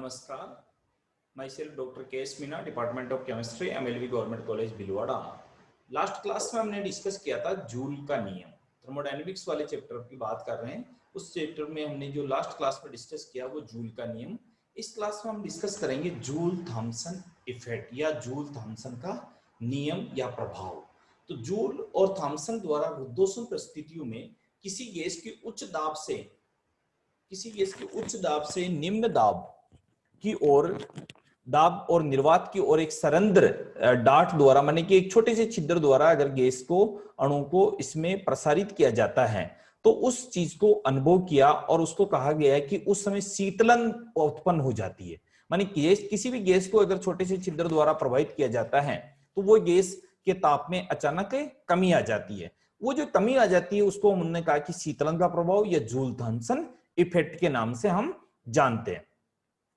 नमस्कार, myself doctor K S Meena, department of chemistry, MLV government college Bhilwara. Last class में हमने discuss किया था जूल का नियम, थर्मोडायनेमिक्स वाले चैप्टर की बात कर रहे हैं। उस चैप्टर में हमने जो लास्ट क्लास में डिस्कस किया वो जूल का नियम। इस क्लास में हम डिस्कस करेंगे जूल थॉमसन इफेक्ट या जूल थॉमसन का नियम या प्रभाव। तो जूल और थॉमसन द्वारा रुद्धोष्म परिस्थितियों में किसी गैस की उच्च दाब से निम्न दाब की ओर दाब और निर्वात की ओर एक सरंध्र डार्ट द्वारा माने कि एक छोटे से छिद्र द्वारा अगर गैस को अणु को इसमें प्रसारित किया जाता है तो उस चीज को अनुभव किया और उसको कहा गया है कि उस समय शीतलन उत्पन्न हो जाती है। माने गैस किसी भी गैस को अगर छोटे से छिद्र द्वारा प्रभावित किया जाता है तो वो गैस के ताप में अचानक कमी आ जाती है। वो जो कमी आ जाती है उसको उन्होंने कहा कि शीतलन का प्रभाव या जूल थॉमसन इफेक्ट के नाम से हम जानते हैं।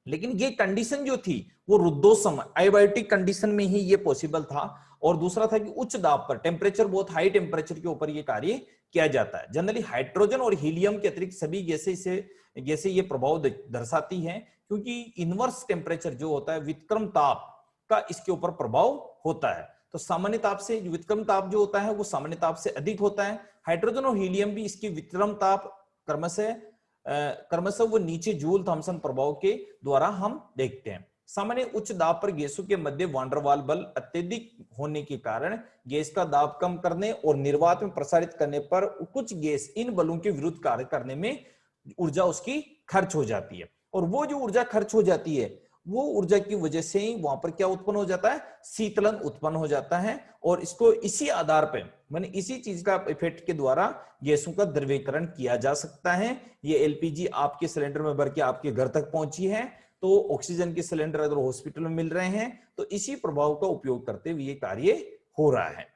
लेकिन ये कंडीशन जो थी वो रुद्धोष्म एबायोटिक कंडीशन में ही ये पॉसिबल था। और दूसरा था कि उच्च दाब पर टेम्परेचर, बहुत हाई टेम्परेचर के ऊपर ये कार्य किया जाता है। जनरली हाइड्रोजन और हीलियम के अतिरिक्त सभी गैसें ये प्रभाव दर्शाती हैं, क्योंकि इनवर्स टेम्परेचर जो होता है विक्रम ताप का इसके ऊपर प्रभाव होता है। तो सामान्य ताप से विक्रम ताप जो होता है वो सामान्य ताप से अधिक होता है। हाइड्रोजन और हीलियम भी इसकी विक्रम ताप क्रमशः वो नीचे जूल थॉमसन प्रभाव के द्वारा हम देखते हैं। सामान्य उच्च दाब पर गैसों के मध्य वान डेर वाल बल अत्यधिक होने के कारण गैस का दाब कम करने और निर्वात में प्रसारित करने पर कुछ गैस इन बलों के विरुद्ध कार्य करने में ऊर्जा उसकी खर्च हो जाती है। और वो जो ऊर्जा खर्च हो जाती है वो ऊर्जा की वजह से ही वहां पर क्या उत्पन्न हो जाता है, शीतलन उत्पन्न हो जाता है। और इसको इसी आधार पर माने इसी चीज का इफेक्ट के द्वारा गैसों का द्रवीकरण किया जा सकता है। ये एलपीजी आपके सिलेंडर में भर के आपके घर तक पहुंची है, तो ऑक्सीजन के सिलेंडर अगर हॉस्पिटल में मिल रहे हैं तो इसी प्रभाव का उपयोग करते हुए ये कार्य हो रहा है।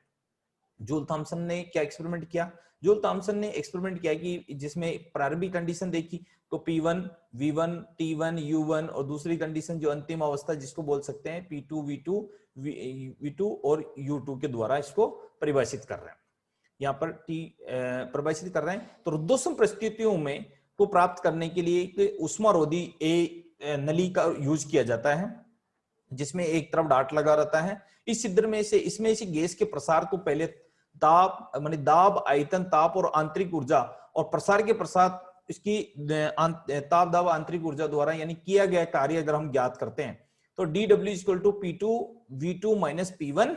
जूल थॉमसन ने क्या एक्सपेरिमेंट किया? जूल थॉमसन ने एक्सपेरिमेंट किया कि जिसमें प्रारंभिक कंडीशन देखी तो P1, V1, T1, U1 और दूसरी कंडीशन जो अंतिम अवस्था जिसको बोल सकते हैं P2, V2 और U2 के द्वारा इसको परिभाषित कर रहे हैं। यहाँ पर परिभाषित कर रहे हैं। तो रुद्धोष्म परिस्थितियों में को प्राप्त करने के लिए एक ऊष्मारोधी नली का यूज किया जाता है, जिसमें एक तरफ डार्ट लगा रहता है। इस छिद्र में से इसमें इसी गैस के प्रसार को पहले ताप माने दाब, आयतन, ताप और आंतरिक ऊर्जा और प्रसार के प्रसार इसकी ताप, दाब, आंतरिक ऊर्जा द्वारा यानी किया गया कार्य अगर हम ज्ञात करते हैं तो DW = P2 V2 - P1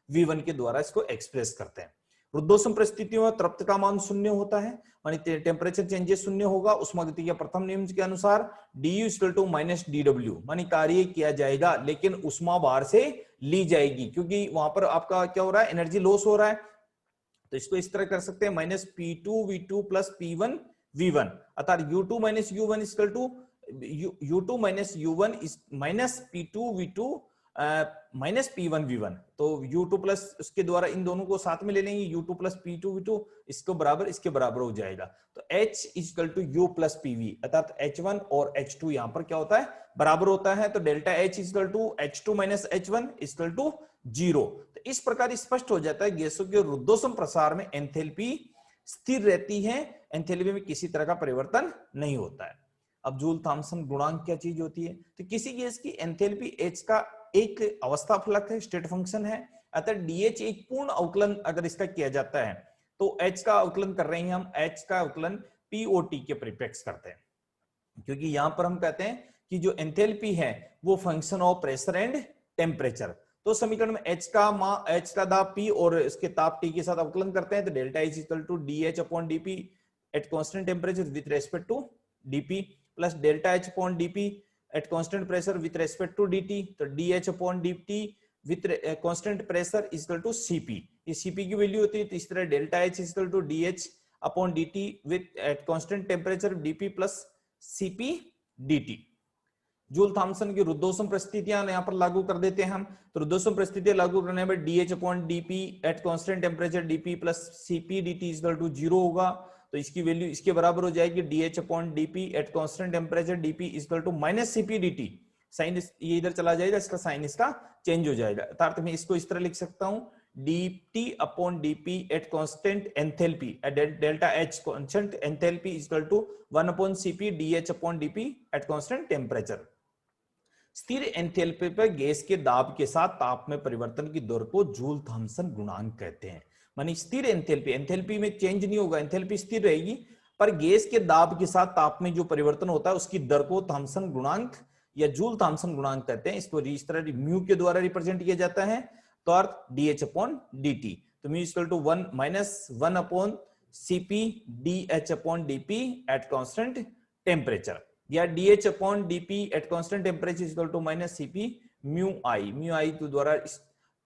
V1 के द्वारा इसको एक्सप्रेस करते हैं। रुद्धोष्म परिस्थितियों में तृप्त का मान शून्य होता है, मानी टेम्परेचर चेंजेस शून्य होगा। उष्मागतिकी के प्रथम नियम के अनुसार Du = -dW मानी कार्य किया जाएगा लेकिन उष्मा बाहर से ली जाएगी, क्योंकि वहां पर आपका क्या हो रहा है, एनर्जी लॉस हो रहा है। तो इसको इस तरह कर सकते हैं -P2 V2 + P1 V1, अर्थात U2 - U1 U2 - U1 -P2 V2 -P1 V1। तो U2 प्लस उसके द्वारा इन दोनों को साथ में ले लेंगे, U2 + P2 V2 इसको बराबर इसके बराबर हो जाएगा। तो H = U + PV, अर्थात H1 और H2 यहाँ पर क्या होता है, बराबर होता है। तो डेल्टा H = H2 - H1 = 0। तो इस प्रकार स्पष्ट हो जाता है गैसों के रुद्धोष्म प्रसार में एंथैल्पी स्थिर रहती है, एंथैल्पी में किसी तरह का परिवर्तन नहीं होता है। अब जूल थॉमसन गुणांक क्या चीज होती है? तो किसी गैस की एंथैल्पी H का एक अवस्था फलक है, स्टेट फंक्शन है, अतः DH एक पूर्ण अवकलन अगर इसका किया जाता है तो H का अवकलन कर रहे हैं हम, H का अवकलन POT के परिप्रेक्ष्य करते हैं, क्योंकि यहां पर हम कहते हैं कि जो एंथैल्पी है वो function of pressure and temperature. तो समीकरण में H का दाब P और इसके ताप T के साथ अवकलन करते हैं तो delta H = dH/dP at constant temperature with respect to dP plus delta H/dP at constant pressure with respect to dt। तो dH/dt with constant pressure = Cp। ये Cp की वैल्यू होती है। तो इस तरह delta H = dH/dt with at constant temperature dP plus Cp dt। Joule Thomson की रुद्धोष्म परिस्थितियां यहां पर लागू कर देते हैं हम। तो रुद्धोष्म परिस्थितियां लागू करने में dH/dP at constant temperature dP plus Cp dt = 0 होगा। तो इसकी वैल्यू इसके बराबर हो जाएगी dH/dP at constant temperature dP = -Cp dt। Sign ये इधर चला जाएगा, इसका साइन इसका चेंज हो जाएगा। अर्थात मैं इसको इस तरह लिख सकता हूं dT/dP at constant enthalpy delta H constant enthalpy = 1/Cp dH/dP at constant temperature। स्थिर एंथैल्पी पर गैस के दाब के साथ ताप में परिवर्तन की दर को जूल थॉम्सन गुणांक कहते हैं। मानी स्थिर एंथैल्पी, एंथैल्पी में चेंज नहीं होगा, एंथैल्पी स्थिर रहेगी, पर गैस के दाब के साथ ताप में जो परिवर्तन होता है उसकी दर को थॉम्सन गुणांक या जूल थॉम्सन गुणांक कहते हैं। इसको इस तरह म्यू के द्वारा रिप्रेजेंट किया जाता है, तो अर्थ dH/dt, तो mu equal to 1 minus 1/Cp dH/dp at constant temperature, या dH/dp at constant temperature equal to minus Cp mu आई के द्वारा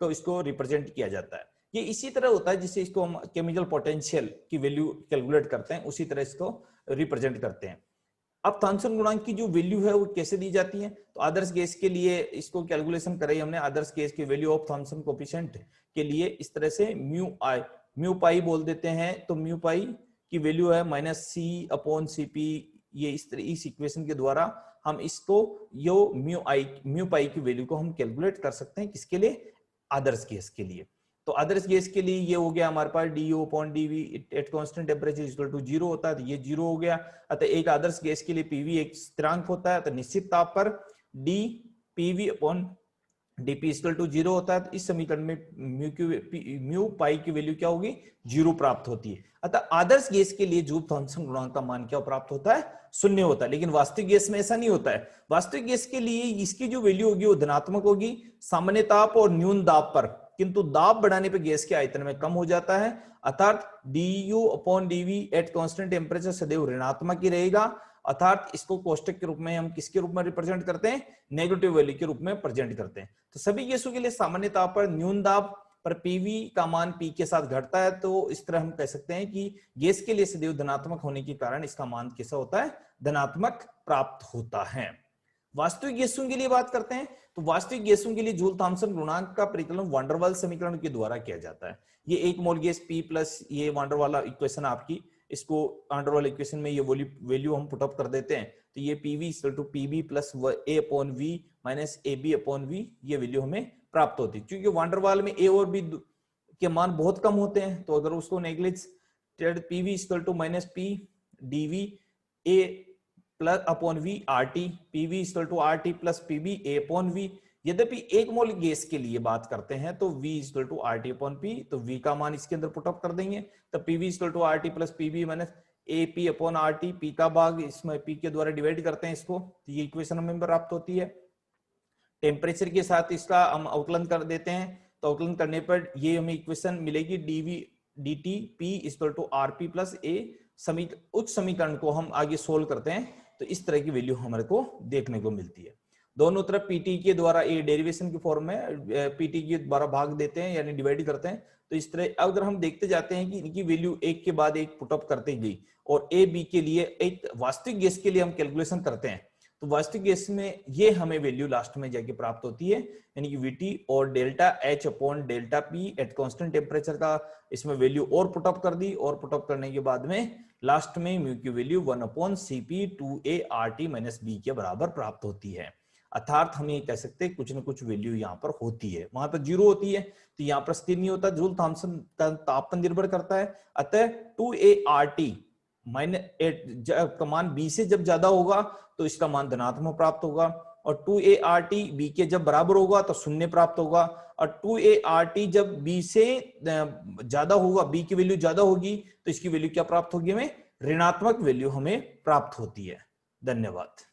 इसको रिप्रेजेंट किया जाता है। ये इसी तरह होता है जिससे इसको हम केमिकल पोटेंशियल की वैल्यू कैलकुलेट करते हैं, उसी तरह इसको रिप्रेजेंट करते हैं। अब थॉम्सन गुणांक की जो वैल्यू है वो कैसे दी जाती है, तो आदर्श गैस के लिए इसको कैलकुलेशन कराई हमने। आदर्श गैस की वैल्यू ऑफ थॉम्सन कोएफिशिएंट के लिए इस तरह से म्यू पाई बोल देते हैं, तो म्यू पाई की वैल्यू है -C/Cp। ये इस इक्वेशन के द्वारा हम इसको यो म्यू पाई की वैल्यू को हम कैलकुलेट कर सकते हैं, किसके लिए, आदर्श गैस के लिए। तो आदर्श गैस के लिए ये हो गया हमारे पास du/dv at constant temperature equal to 0 होता है, तो ये 0 हो गया। अतः एक आदर्श गैस के लिए पीवी एक स्थिरांक होता है, तो निश्चित ताप पर dPV/dP इक्वल टू 0 होता है। तो इस समीकरण में म्यू पाई की वैल्यू क्या होगी, 0 प्राप्त होती है। अतः आदर्श गैस के लिए जूल थॉम्सन गुणांक का मान क्या प्राप्त होता है, 0 होता है। लेकिन वास्तविक गैस में ऐसा नहीं होता है। वास्तविक गैस के लिए इसकी जो वैल्यू होगी वो धनात्मक होगी सामान्य ताप और न्यून दाब पर, किंतु दाब बढ़ाने पर गैस के आयतन में कम हो जाता है, अर्थात du/dv एट कांस्टेंट टेम्परेचर सदैव ऋणात्मक ही रहेगा। अर्थात इसको कोष्टक के रूप में हम किसके रूप में रिप्रेजेंट करते हैं, नेगेटिव वैल्यू के रूप में प्रेजेंट करते हैं। तो सभी गैसों के लिए सामान्य ताप पर न्यून दाब पर पीवी का मान पी के साथ घटता है, तो इस तरह हम कह सकते हैं कि गैस के लिए सदैव धनात्मक होने के कारण इसका मान कैसा होता है, धनात्मक प्राप्त होता है। वास्तविक गैसों के लिए बात करते हैं, तो वास्तविक गैसों के लिए जूल थॉम्सन गुणांक का परिकलन वान डेर वाल समीकरण के द्वारा किया जाता है। ये एक मोल गैस P प्लस ये वान डेर वाल इक्वेशन आपकी, इसको वान डेर वाल इक्वेशन में ये वैल्यू हम पुट अप कर देते हैं, तो ये PV equal to PB plus A/V minus AB/V ये वैल्यू हमें प्राप्त होती है। क्योंकि वान डेर वाल में A और B के मान बहुत कम होते हैं, तो अगर उसको neglect PV equal to minus P dV A plus upon V RT, PV equal to RT plus PB A/V। यद्यपि एक मोल गैस के लिए बात करते हैं तो V इक्वल टू RT/P, तो V का मान इसके अंदर पुट अप कर देंगे, तो PV equal to RT plus PB minus AP/RT, P का भाग इसमें P के द्वारा डिवाइड करते हैं इसको, तो ये इक्वेशन हमें प्राप्त होती है। टेम्परेचर के साथ इसका हम आउटलन कर देते हैं, तो आउटलन करने पर ये हमें इक्वेशन मिलेगी dV/dt P equal to RP plus A। उच्च समीकरण को हम आगे सोल्व करते हैं तो इस तरह की वैल्यू हमारे को देखने को मिलती है। दोनों तरफ पीटी के द्वारा ये डेरिवेशन की फॉर्म में पीटी के द्वारा भाग देते हैं यानी डिवाइड करते हैं, तो इस तरह अगर हम देखते जाते हैं कि इनकी वैल्यू एक के बाद एक पुटअप करते गई और ए बी के लिए एक वास्तविक गैस के लिए हम कैलकुलेशन करते हैं, तो वास्तविक गैस में ये हमें वैल्यू लास्ट में जाके प्राप्त होती है, यानी कि वीटी और delta H upon delta P eight constant temperature का इसमें वैल्यू और पुटअप कर दी, और पुटअप करने के बाद में लास्ट में म्यू की वैल्यू 1/Cp 2a/RT - b के बराबर प्राप्त होती है। अर्थात हम ये कह सकते हैं कुछ न कुछ वैल्यू यहाँ पर होती है, वहां पर जीरो होती है तो यहाँ पर स्थिर नहीं होता, जूल थॉम्सन का तापमान निर्भर करता है। अतः 2a/RT का मान b से जब ज्यादा होगा तो इसका मान धनात्मक प्राप्त होगा, और 2a/RT b के जब बराबर होगा तो शून्य प्राप्त होगा, और 2a/RT जब b से ज्यादा होगा, b की वैल्यू ज्यादा होगी तो इसकी वैल्यू क्या प्राप्त होगी, हमें ऋणात्मक वैल्यू हमें प्राप्त होती है। धन्यवाद।